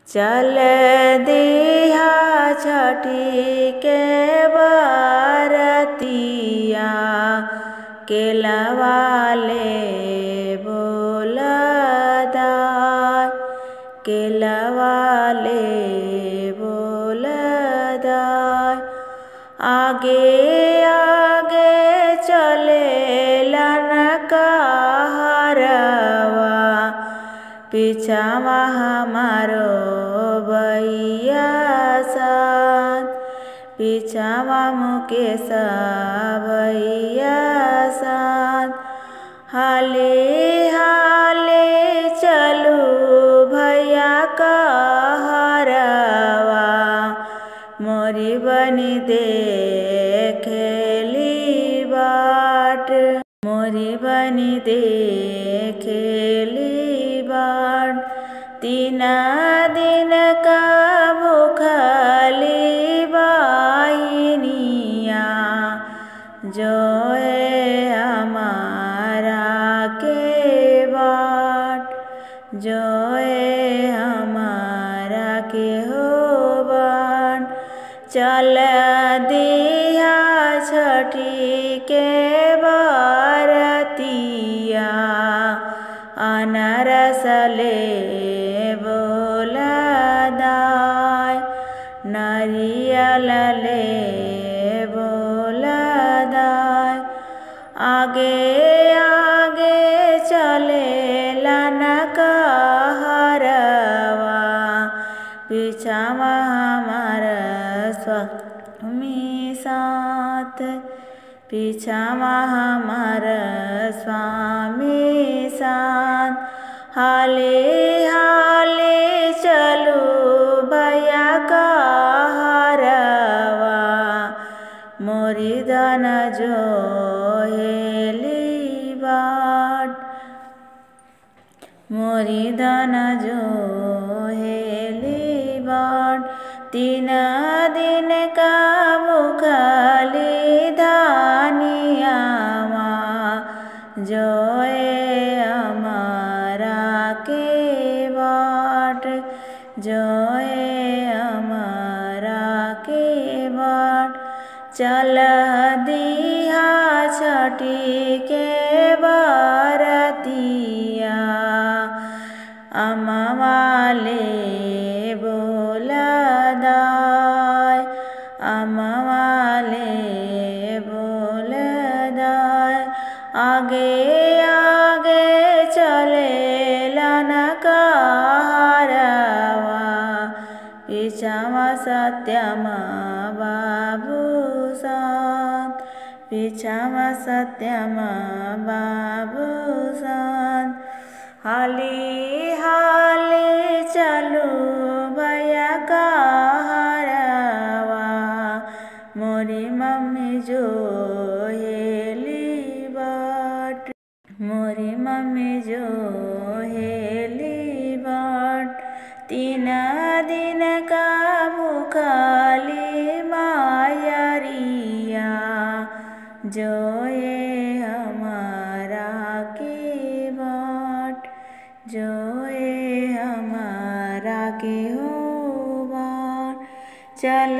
चल दिया छठी के बरतिया केलवा ले बोलदाय केलवा ले बोलदाय। आगे आगे चले लनकहरवा पीछावा हमारो भैया सान पीछावा मुकेश भैया सान। हाले हाले चलू भैया कहरवा मोरी बनी देखेली बाट मोरी बनी देखेली बाट। 3 दिन का भूखली बहिनिया जो है हमारा के बाट जो है हमारा के हो बाट। चल दिया छठी के बरतिया अनरस ले बोलदाय नारियल ले बोलदाय। आगे आगे चले लनकहरवा पीछावा हमारा स्वामी साथ पीछावा हमारा स्वामी साथ। हाले हाले चलू भैया कहरवा मोरी धन जो हेली बाट मोरी धन जो हेली बाट। 3 दिन का भूखली धानियावा जो है हमारा के बाट जो है हमारा के बाट। चल दिया छठी के बरतिया अम्मा ले बोलदाय अम्मा ले बोलदाय। आगे आगे चले लनकहरवा पीछावा सत्यमा बाबू सान पीछावा सत्यमा बाबू सान। हाली हाली चलू भैया कहरवा मोरी मम्मी जो हेली बाट मोरी मम्मी जो हेली बाट। 3 दिन का भूखली मायरिया जो है हमारा के बाट जो है हमारा के हो बाट। चल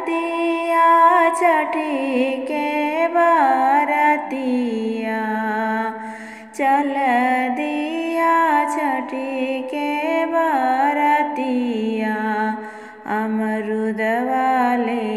दिया छठी के बरतिया चल दिया छठी के बरतिया अमरुद वाले